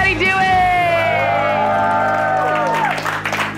everybody doing?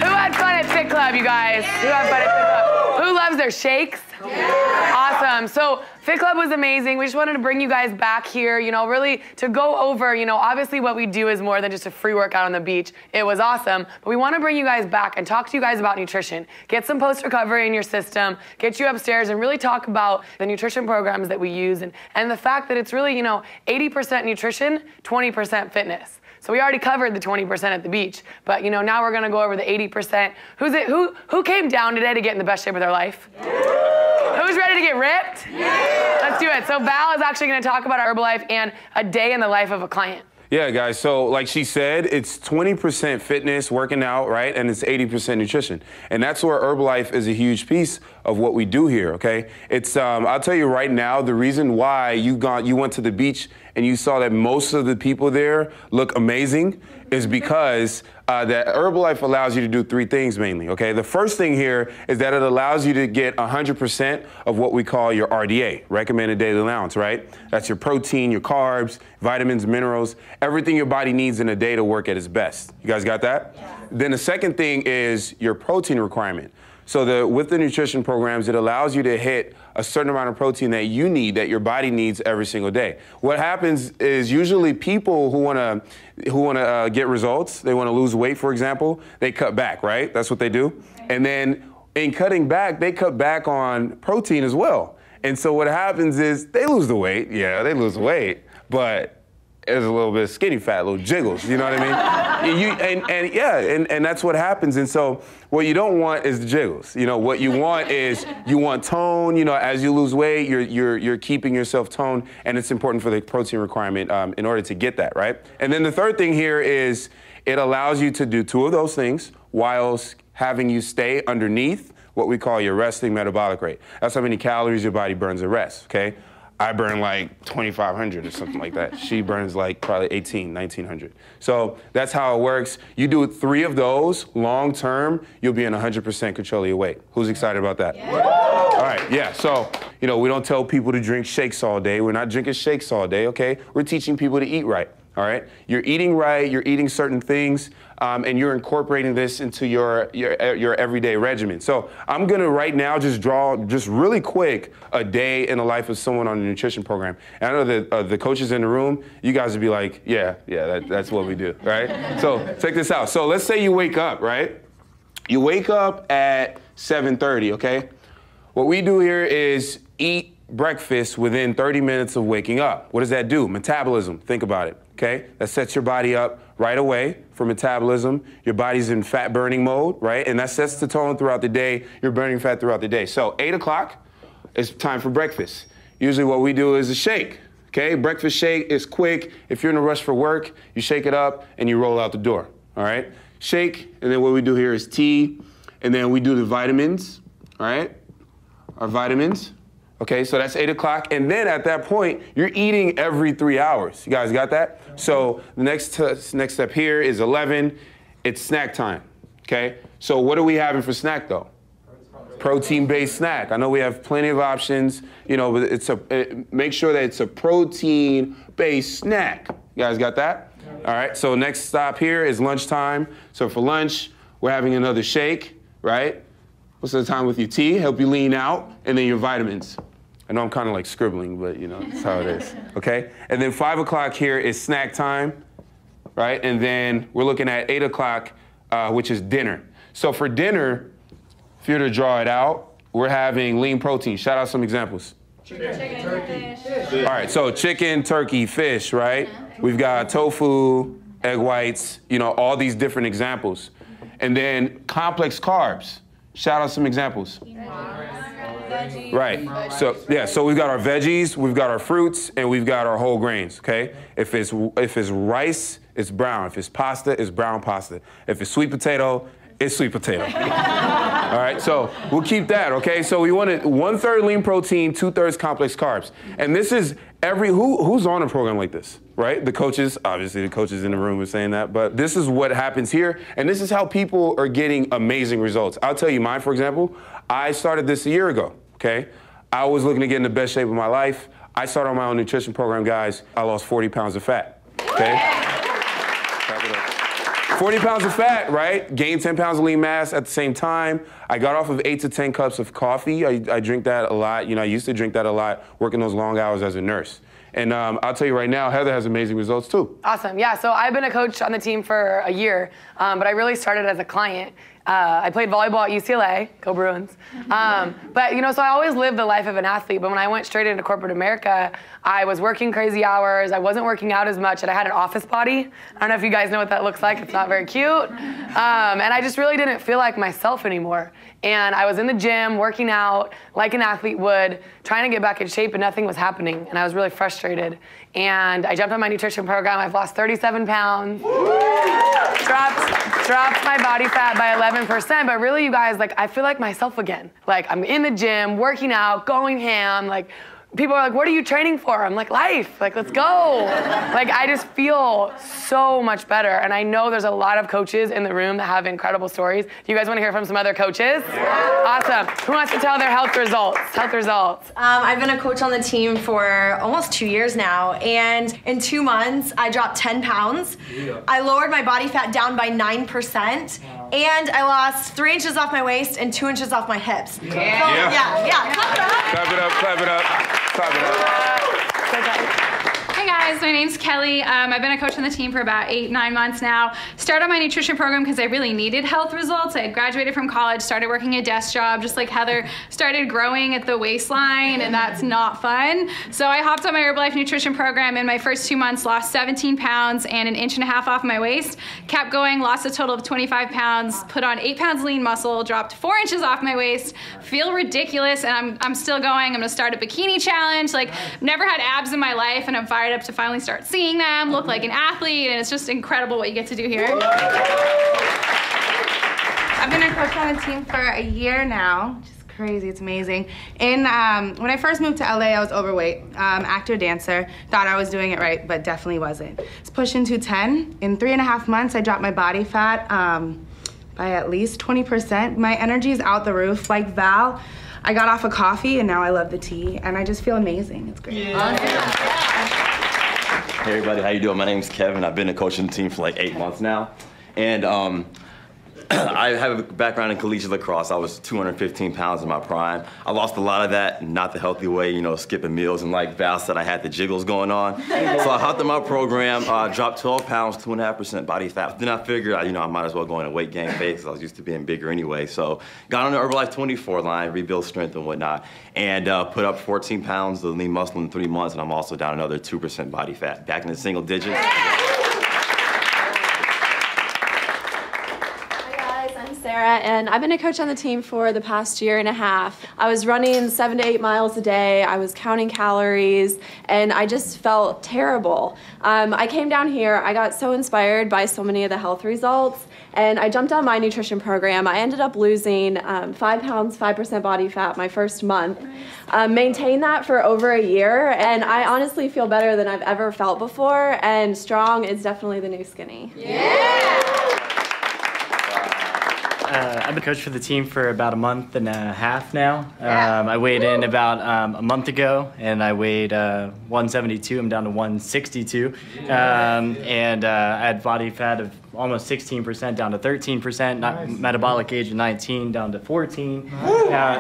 Who had fun at Fit Club, you guys? Who had fun at Fit Club? Who loves their shakes? Yeah. Awesome. So Fit Club was amazing. We just wanted to bring you guys back here, you know, really to go over, you know, obviously what we do is more than just a free workout on the beach. It was awesome, but we want to bring you guys back and talk to you guys about nutrition. Get some post-recovery in your system, get you upstairs and really talk about the nutrition programs that we use and the fact that it's really, you know, 80% nutrition, 20% fitness. So we already covered the 20% at the beach, but you know, now we're gonna go over the 80%. Who came down today to get in the best shape of their life? Yeah. Who's ready to get ripped? Yeah. Let's do it. So Val is actually gonna talk about Herbalife and a day in the life of a client. Yeah, guys, so like she said, it's 20% fitness, working out, right? And it's 80% nutrition. And that's where Herbalife is a huge piece of what we do here, okay? It's, I'll tell you right now, the reason why you went to the beach and you saw that most of the people there look amazing is because that Herbalife allows you to do three things mainly, okay? The first thing here is that it allows you to get 100% of what we call your RDA, recommended daily allowance, right? That's your protein, your carbs, vitamins, minerals, everything your body needs in a day to work at its best. You guys got that? Yeah. Then the second thing is your protein requirement. So with the nutrition programs, it allows you to hit a certain amount of protein that you need, that your body needs every single day. What happens is usually people who wanna get results, they wanna lose weight, for example, they cut back, right? That's what they do. And then in cutting back, they cut back on protein as well. And so what happens is they lose the weight. Yeah, they lose weight, but there's a little bit of skinny fat, little jiggles, you know what I mean? And that's what happens. And so what you don't want is the jiggles. You know, what you want is you want tone. You know, as you lose weight, you're keeping yourself toned, and it's important for the protein requirement in order to get that, right? And then the third thing here is it allows you to do two of those things whilst having you stay underneath what we call your resting metabolic rate. That's how many calories your body burns at rest, okay? I burn like 2,500 or something like that. She burns like probably 1,900. So that's how it works. You do three of those long term, you'll be in 100% control of your weight. Who's excited about that? Yeah. All right, yeah, so, you know, we don't tell people to drink shakes all day. We're not drinking shakes all day, okay? We're teaching people to eat right. All right, you're eating right, you're eating certain things, and you're incorporating this into your everyday regimen. So I'm gonna right now just draw, just really quick, a day in the life of someone on a nutrition program. And I know that the coaches in the room, you guys would be like, yeah, that's what we do, right? So check this out. So let's say you wake up, right? You wake up at 7:30, okay? What we do here is eat breakfast within 30 minutes of waking up. What does that do? Metabolism, think about it. Okay, that sets your body up right away for metabolism. Your body's in fat burning mode, right? And that sets the tone throughout the day. You're burning fat throughout the day. So 8 o'clock, it's time for breakfast. Usually what we do is a shake, okay? Breakfast shake is quick. If you're in a rush for work, you shake it up and you roll out the door, all right? Shake, and then what we do here is tea, and then we do the vitamins, all right? Our vitamins. Okay, so that's 8 o'clock, and then at that point, you're eating every 3 hours. You guys got that? So the next step here is 11. It's snack time, okay? So what are we having for snack, though? Protein-based snack. I know we have plenty of options, you know, but make sure that it's a protein-based snack. You guys got that? All right, so next stop here is lunchtime. So for lunch, we're having another shake, right? Most of the time with your tea, help you lean out, and then your vitamins. I know I'm kind of like scribbling, but you know, that's how it is, okay? And then 5 o'clock here is snack time, right? And then we're looking at 8 o'clock, which is dinner. So for dinner, if you were to draw it out, we're having lean protein. Shout out some examples. Chicken, turkey, fish. All right, so chicken, turkey, fish, right? We've got tofu, egg whites, you know, all these different examples. And then complex carbs. Shout out some examples. Veggies. Right. So yeah. So we've got our veggies, we've got our fruits, and we've got our whole grains. Okay. If it's rice, it's brown. If it's pasta, it's brown pasta. If it's sweet potato, it's sweet potato. All right. So we'll keep that. Okay. So we wanted 1/3 lean protein, 2/3 complex carbs, and this is who's on a program like this, right? The coaches, obviously the coaches in the room are saying that, but this is what happens here, and this is how people are getting amazing results. I'll tell you mine, for example. I started this a year ago, okay? I was looking to get in the best shape of my life. I started on my own nutrition program, guys. I lost 40 pounds of fat, okay? Clap it up. 40 pounds of fat, right? Gained 10 pounds of lean mass at the same time. I got off of 8 to 10 cups of coffee. I drink that a lot. You know, I used to drink that a lot, working those long hours as a nurse. And I'll tell you right now, Heather has amazing results too. Awesome, yeah, so I've been a coach on the team for a year, but I really started as a client. I played volleyball at UCLA, go Bruins. But you know, so I always lived the life of an athlete, but when I went straight into corporate America, I was working crazy hours, I wasn't working out as much, and I had an office body. I don't know if you guys know what that looks like, it's not very cute. And I just really didn't feel like myself anymore. And I was in the gym, working out like an athlete would, trying to get back in shape, and nothing was happening. And I was really frustrated. And I jumped on my nutrition program. I've lost 37 pounds. Dropped my body fat by 11%. But really, you guys, like, I feel like myself again. Like, I'm in the gym, working out, going ham, like, people are like, what are you training for? I'm like, life, like, let's go. Like, I just feel so much better. And I know there's a lot of coaches in the room that have incredible stories. Do you guys want to hear from some other coaches? Yeah. Awesome. Who wants to tell their health results? Health results. I've been a coach on the team for almost 2 years now. And in 2 months, I dropped 10 pounds. Yeah. I lowered my body fat down by 9%. Wow. And I lost 3 inches off my waist and 2 inches off my hips. Yeah. So, yeah. Clap it up, clap it up. Hey guys, my name's Kelly. I've been a coach on the team for about 8-9 months now. Started my nutrition program because I really needed health results. I had graduated from college, started working a desk job, just like Heather, started growing at the waistline, and that's not fun. So I hopped on my Herbalife nutrition program. In my first 2 months, lost 17 pounds and 1.5 inches off my waist. Kept going, lost a total of 25 pounds, put on 8 pounds lean muscle, dropped 4 inches off my waist, feel ridiculous, and I'm still going. I'm gonna start a bikini challenge. Like, never had abs in my life, and I'm fired up to finally start seeing them, look like an athlete, and it's just incredible what you get to do here. I've been a coach on the team for a year now, which is crazy, it's amazing. And when I first moved to LA, I was overweight, actor, dancer, thought I was doing it right, but definitely wasn't. It's pushing 210. In 3.5 months, I dropped my body fat by at least 20%. My energy is out the roof. Like Val, I got off of coffee, and now I love the tea, and I just feel amazing. It's great. Hey everybody, how you doing? My name's Kevin. I've been a coach on the team for like 8 months now. And I have a background in collegiate lacrosse. I was 215 pounds in my prime. I lost a lot of that, not the healthy way, you know, skipping meals. And like Val said, I had the jiggles going on. So I hopped in my program, dropped 12 pounds, 2.5% body fat. Then I figured, you know, I might as well go in a weight gain phase because I was used to being bigger anyway. So got on the Herbalife 24 line, rebuild strength and whatnot, and put up 14 pounds of lean muscle in 3 months, and I'm also down another 2% body fat, back in the single digits. Sarah, and I've been a coach on the team for the past 1.5 years. I was running 7 to 8 miles a day. I was counting calories, and I just felt terrible. I came down here. I got so inspired by so many of the health results, and I jumped on my nutrition program. I ended up losing 5 pounds, 5% body fat my first month. Maintained that for over a year, and I honestly feel better than I've ever felt before, and strong is definitely the new skinny. Yeah! I've been coach for the team for about 1.5 months now. I weighed in about a month ago, and I weighed 172. I'm down to 162. And I had body fat of almost 16% down to 13%, nice. Metabolic age of 19 down to 14.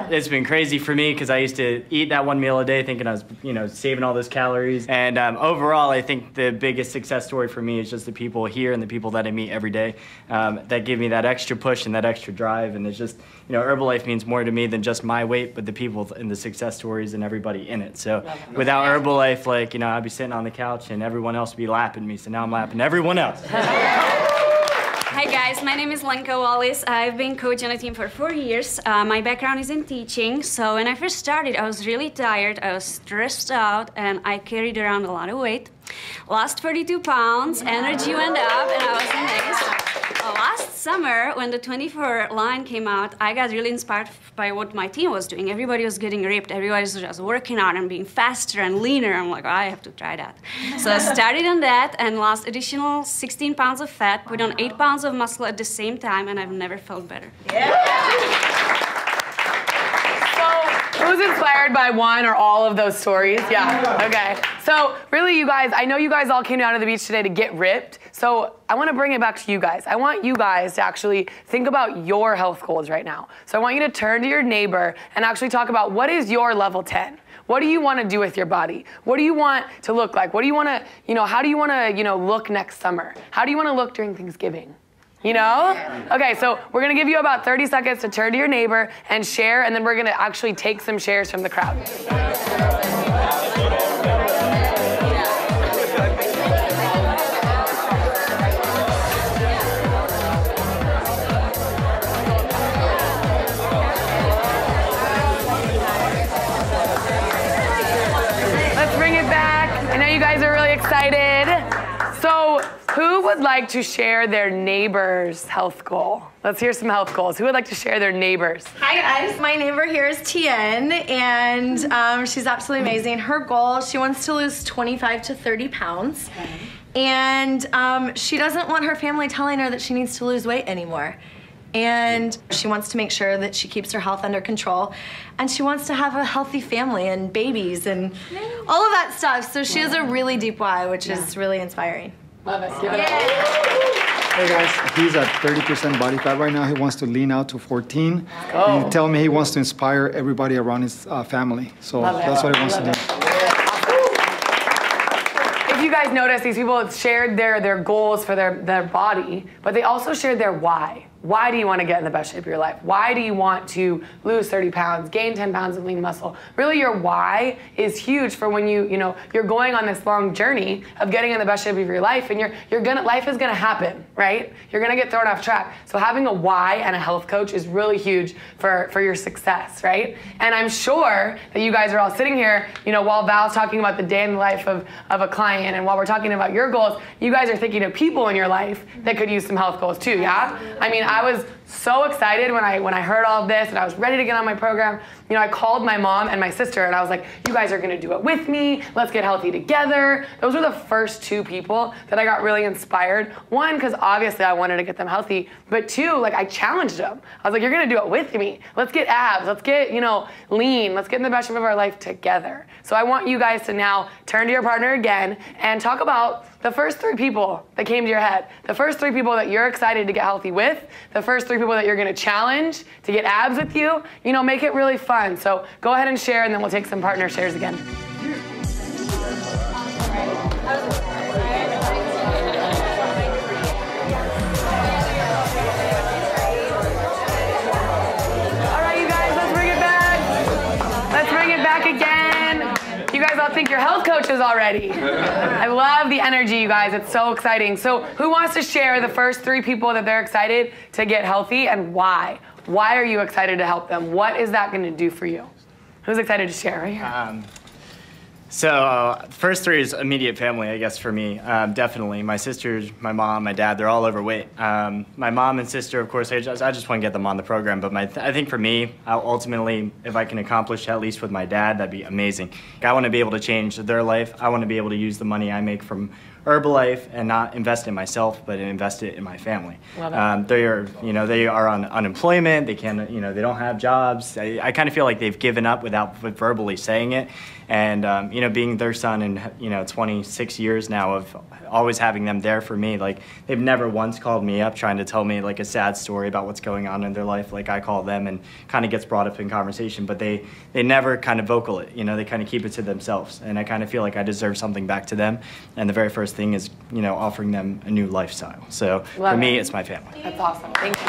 It's been crazy for me because I used to eat that 1 meal a day thinking I was, you know, saving all those calories. And overall, I think the biggest success story for me is just the people here and the people that I meet every day that give me that extra push and that extra drive. And it's just, you know, Herbalife means more to me than just my weight, but the people and the success stories and everybody in it. So without Herbalife, like, you know, I'd be sitting on the couch and everyone else would be lapping me. So now I'm lapping everyone else. Hi guys, my name is Lenka Wallis. I've been coaching a team for 4 years. My background is in teaching, so when I first started, I was really tired, I was stressed out, and I carried around a lot of weight. Lost 32 pounds, energy went up, and I was amazed. Last summer, when the 24 line came out, I got really inspired by what my team was doing. Everybody was getting ripped, everybody was just working out and being faster and leaner. I'm like, oh, I have to try that. So I started on that and lost additional 16 pounds of fat, put on 8 pounds of muscle at the same time, and I've never felt better. Yeah. So, who Who's inspired by one or all of those stories? Yeah, okay. So really, you guys, I know you guys all came down to the beach today to get ripped, so I want to bring it back to you guys. I want you guys to actually think about your health goals right now. So I want you to turn to your neighbor and actually talk about what is your level 10? What do you want to do with your body? What do you want to look like? What do you want to, how do you want to, look next summer? How do you want to look during Thanksgiving? Okay, so we're going to give you about 30 seconds to turn to your neighbor and share, and then we're going to actually take some shares from the crowd. Let's bring it back. I know you guys are really excited. So, who would like to share their neighbor's health goal? Let's hear some health goals. Who would like to share their neighbor's? Hi guys, my neighbor here is Tien, and she's absolutely amazing. Her goal, she wants to lose 25 to 30 pounds, and she doesn't want her family telling her that she needs to lose weight anymore. And she wants to make sure that she keeps her health under control, and she wants to have a healthy family and babies and all of that stuff. So she has a really deep why, which is really inspiring. Love it. Give it up. Hey guys, he's at 30% body fat right now. He wants to lean out to 14. Oh. He tell me he wants to inspire everybody around his family. So that's what he wants to do. If you guys notice, these people have shared their goals for their body, but they also shared their why. Why do you want to get in the best shape of your life? Why do you want to lose 30 pounds, gain 10 pounds of lean muscle? Really, your why is huge for when you're going on this long journey of getting in the best shape of your life, and life is gonna happen, right? You're gonna get thrown off track. So having a why and a health coach is really huge for your success, right? And I'm sure that you guys are all sitting here, while Val's talking about the day in the life of a client, and while we're talking about your goals, you guys are thinking of people in your life that could use some health goals too, yeah? I mean, I was so excited when I heard all of this, and I was ready to get on my program. I called my mom and my sister, and I was like, you guys are gonna do it with me. Let's get healthy together. Those were the first two people that I got really inspired. One, because obviously I wanted to get them healthy, but two, I challenged them. I was like, you're gonna do it with me. Let's get abs, let's get, lean, let's get in the best shape of our life together. So I want you guys to now turn to your partner again and talk about the first three people that came to your head, the first three people that you're excited to get healthy with, the first three people that you're gonna challenge to get abs with you, make it really fun. So go ahead and share, and then we'll take some partner shares again. All right, you guys, let's bring it back. Let's bring it back again. You guys all think you're health coaches already. I love the energy, you guys. It's so exciting. So who wants to share the first three people that they're excited to get healthy, and why? Why are you excited to help them? What is that going to do for you? Who's excited to share right here? First three is immediate family, I guess, for me. Definitely. My sisters, my mom, my dad, they're all overweight. My mom and sister, of course, I just want to get them on the program. But I think for me, ultimately, if I can accomplish at least with my dad, that'd be amazing. I want to be able to change their life. I want to be able to use the money I make from Herbalife and not invest in myself, but invest it in my family. They are on unemployment. They can't, they don't have jobs. I kind of feel like they've given up without verbally saying it. And being their son in 26 years now of always having them there for me, they've never once called me up trying to tell me a sad story about what's going on in their life. I call them, and kind of gets brought up in conversation, but they never kind of vocal it. They kind of keep it to themselves, and I kind of feel like I deserve something back to them. And the very first thing is offering them a new lifestyle. So for me, it's my family. That's awesome. Thank you.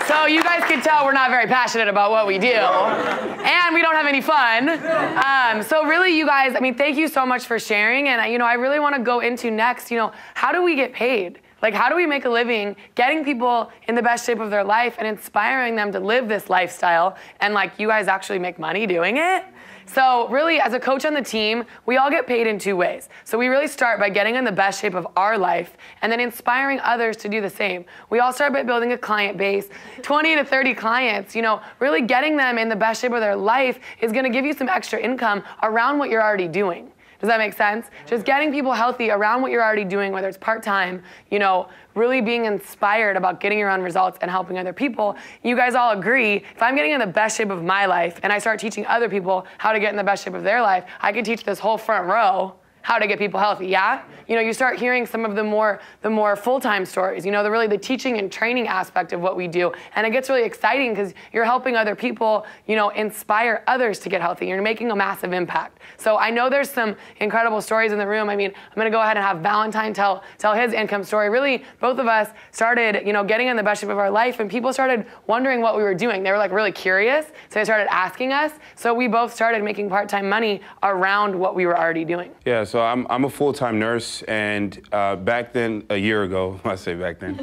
So you guys can tell we're not very passionate about what we do, and we don't have any fun. So really, you guys, thank you so much for sharing. And I really want to go into next, how do we get paid? How do we make a living getting people in the best shape of their life and inspiring them to live this lifestyle, and you guys actually make money doing it? So really, as a coach on the team, we all get paid in two ways. So we really start by getting in the best shape of our life and then inspiring others to do the same. We all start by building a client base, 20 to 30 clients. Really getting them in the best shape of their life is gonna give you some extra income around what you're already doing. Does that make sense? Just getting people healthy around what you're already doing, whether it's part-time, you know, really being inspired about getting your own results and helping other people. You guys all agree, if I'm getting in the best shape of my life and I start teaching other people how to get in the best shape of their life, I can teach this whole front row how to get people healthy, yeah? You know, you start hearing some of the more full-time stories, you know, the teaching and training aspect of what we do. And it gets really exciting because you're helping other people, you know, inspire others to get healthy. You're making a massive impact. So I know there's some incredible stories in the room. I mean, I'm gonna go ahead and have Valentine tell his income story. Really, both of us started, you know, getting in the best shape of our life, and people started wondering what we were doing. They were like really curious, so they started asking us. So we both started making part-time money around what we were already doing. Yeah, so I'm a full-time nurse, and back then, a year ago, I say back then,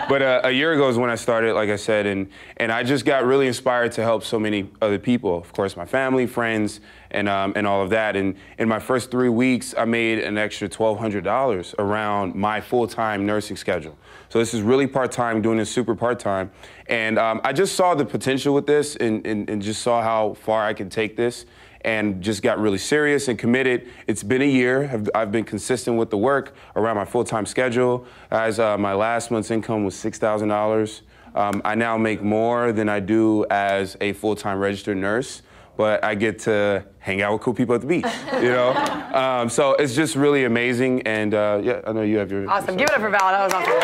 but a year ago is when I started, like I said, and I just got really inspired to help so many other people. Of course, my family, friends, and all of that. And in my first 3 weeks, I made an extra $1,200 around my full-time nursing schedule. So this is really part-time, doing this super part-time. And I just saw the potential with this and just saw how far I could take this, and just got really serious and committed. It's been a year. I've been consistent with the work around my full-time schedule. As my last month's income was $6,000. I now make more than I do as a full-time registered nurse, but I get to hang out with cool people at the beach, you know? So it's just really amazing, and yeah, I know you have your... Awesome, give it up for Val, that was awesome.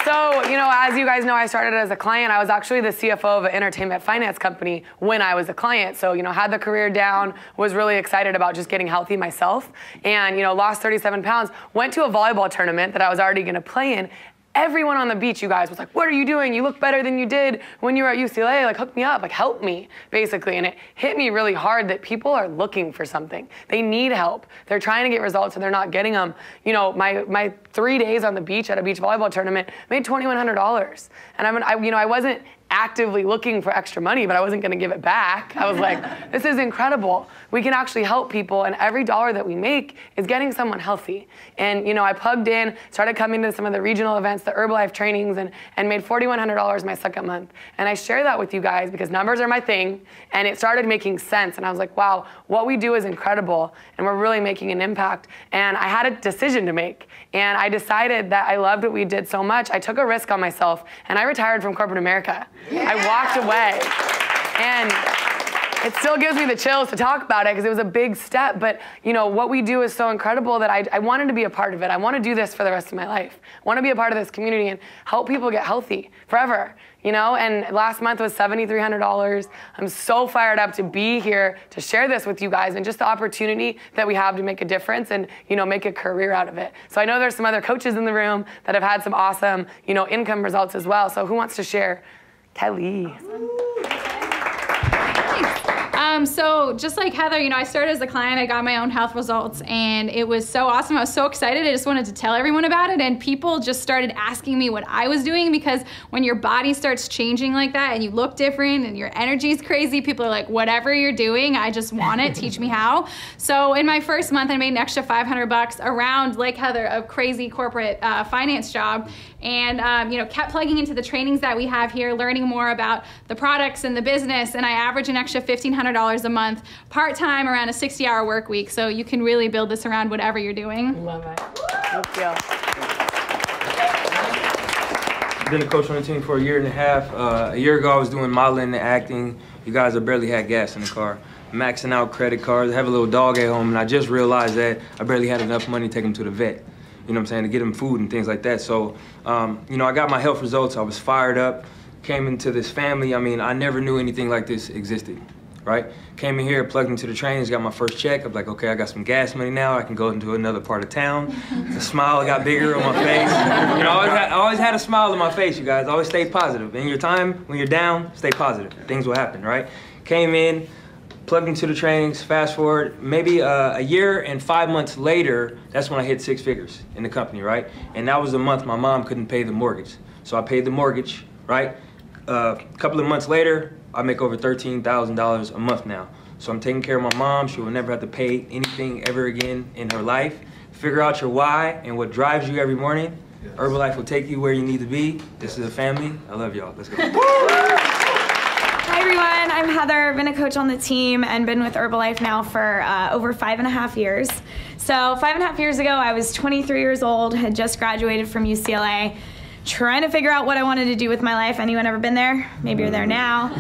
So, you know, as you guys know, I started as a client. I was actually the CFO of an entertainment finance company when I was a client. So, you know, had the career down, was really excited about just getting healthy myself, and, you know, lost 37 pounds, went to a volleyball tournament that I was already gonna play in. Everyone on the beach, you guys, was like, what are you doing? You look better than you did when you were at UCLA. Like, hook me up, like, help me, basically. And it hit me really hard that people are looking for something. They need help. They're trying to get results and they're not getting them. You know, my 3 days on the beach at a beach volleyball tournament made $2,100. And I wasn't actively looking for extra money, but I wasn't gonna give it back. I was like, this is incredible. We can actually help people, and every dollar that we make is getting someone healthy. And, you know, I plugged in, started coming to some of the regional events, the Herbalife trainings, and made $4,100 my second month. And I share that with you guys because numbers are my thing, and it started making sense. And I was like, wow, what we do is incredible, and we're really making an impact. And I had a decision to make, and I decided that I loved what we did so much. I took a risk on myself, and I retired from corporate America. Yeah. I walked away, and it still gives me the chills to talk about it because it was a big step, but you know, what we do is so incredible that I wanted to be a part of it. I want to do this for the rest of my life. I want to be a part of this community and help people get healthy forever, you know, and last month was $7,300. I'm so fired up to be here to share this with you guys and just the opportunity that we have to make a difference and, you know, make a career out of it. So I know there's some other coaches in the room that have had some awesome, you know, income results as well. So who wants to share? Kelly. So just like Heather, you know, I started as a client, I got my own health results, and it was so awesome. I was so excited. I just wanted to tell everyone about it, and people just started asking me what I was doing, because when your body starts changing like that and you look different and your energy is crazy, people are like, whatever you're doing, I just want it, teach me how. So in my first month, I made an extra $500 around, like Heather, a crazy corporate finance job, and you know, kept plugging into the trainings that we have here, learning more about the products and the business, and I average an extra $1,500 a month, part-time, around a 60-hour work week, so you can really build this around whatever you're doing. Love it. Thank you. I've been a coach on the team for a year and a half. A year ago, I was doing modeling and acting. You guys, I barely had gas in the car. Maxing out credit cards. I have a little dog at home, and I just realized that I barely had enough money to take him to the vet. You know what I'm saying, to get him food and things like that. So, you know, I got my health results. I was fired up, came into this family. I mean, I never knew anything like this existed, right? Came in here, plugged into the trainings, got my first check. I'm like, okay, I got some gas money now. I can go into another part of town. The smile got bigger on my face. You know, I always had a smile on my face, you guys. Always stay positive. In your time, when you're down, stay positive. Things will happen, right? Came in, plugged into the trainings, fast forward, maybe a year and 5 months later, that's when I hit 6 figures in the company, right? And that was the month my mom couldn't pay the mortgage. So I paid the mortgage, right? A couple of months later, I make over $13,000 a month now. So I'm taking care of my mom. She will never have to pay anything ever again in her life. Figure out your why and what drives you every morning. Yes. Herbalife will take you where you need to be. This is a family. I love y'all. Let's go. Hi, everyone. everyone. I'm Heather. I've been a coach on the team and been with Herbalife now for over 5.5 years. So 5.5 years ago, I was 23 years old, had just graduated from UCLA, trying to figure out what I wanted to do with my life. Anyone ever been there? Maybe you're there now.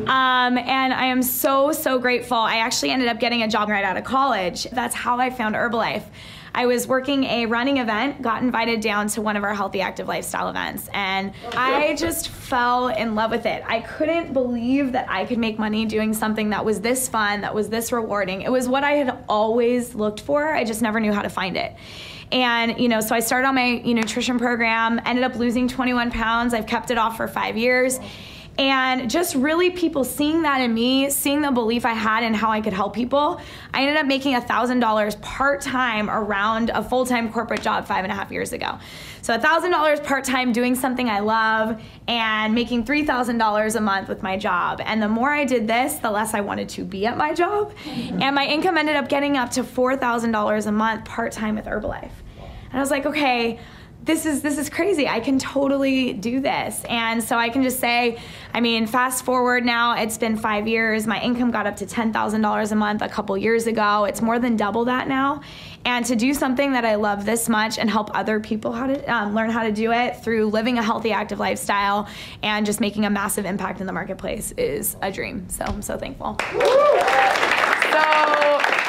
And I am so, so grateful. I actually ended up getting a job right out of college. That's how I found Herbalife. I was working a running event, got invited down to one of our healthy active lifestyle events, and I just fell in love with it. I couldn't believe that I could make money doing something that was this fun, that was this rewarding. It was what I had always looked for. I just never knew how to find it. And, so I started on my nutrition program, ended up losing 21 pounds. I've kept it off for 5 years. And just really people seeing that in me, seeing the belief I had in how I could help people, I ended up making $1,000 part-time around a full-time corporate job 5.5 years ago. So $1,000 part-time doing something I love and making $3,000 a month with my job. And the more I did this, the less I wanted to be at my job. And my income ended up getting up to $4,000 a month part-time with Herbalife. And I was like, okay, this is crazy. I can totally do this. And so I can just say, fast forward now, it's been 5 years. My income got up to $10,000 a month a couple years ago. It's more than double that now. And to do something that I love this much and help other people how to learn how to do it through living a healthy, active lifestyle and just making a massive impact in the marketplace is a dream. So I'm so thankful. So,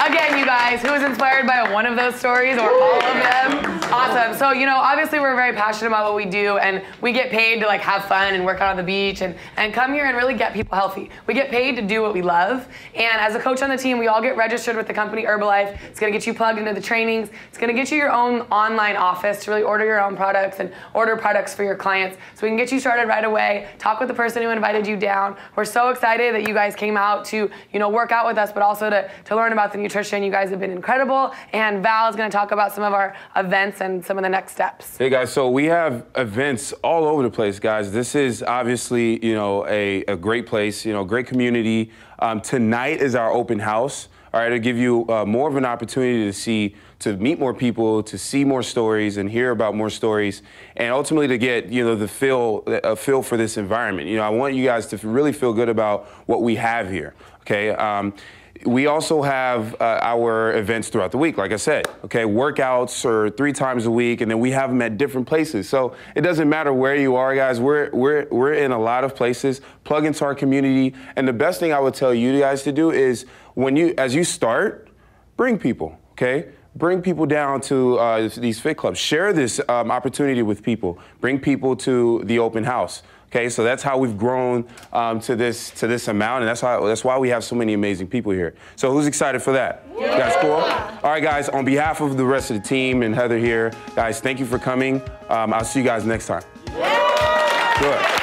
again, you guys, who was inspired by one of those stories or all of them? Awesome. So, obviously we're very passionate about what we do, and we get paid to have fun and work out on the beach and come here and really get people healthy. We get paid to do what we love, and as a coach on the team, we all get registered with the company Herbalife. It's going to get you plugged into the trainings. It's going to get you your own online office to really order your own products and order products for your clients. So we can get you started right away, talk with the person who invited you down. We're so excited that you guys came out to, work out with us, but also to learn about the nutrition. You guys have been incredible, and Val is going to talk about some of our events and some of the next steps. Hey guys, so we have events all over the place, guys. This is obviously, a great place, great community. Tonight is our open house. All right, to give you more of an opportunity to meet more people, to see more stories and hear about more stories, and ultimately to get, a feel for this environment. I want you guys to really feel good about what we have here, okay? We also have our events throughout the week, like I said, okay? Workouts are 3 times a week, and then we have them at different places. So it doesn't matter where you are, guys. We're in a lot of places. Plug into our community. And the best thing I would tell you guys to do is as you start, bring people, okay? Bring people down to these fit clubs. Share this opportunity with people. Bring people to the open house. Okay, so that's how we've grown to this amount, and that's why we have so many amazing people here. So who's excited for that? Yeah. You guys cool? All right, guys, on behalf of the rest of the team and Heather here, guys, thank you for coming. I'll see you guys next time. Yeah. Good.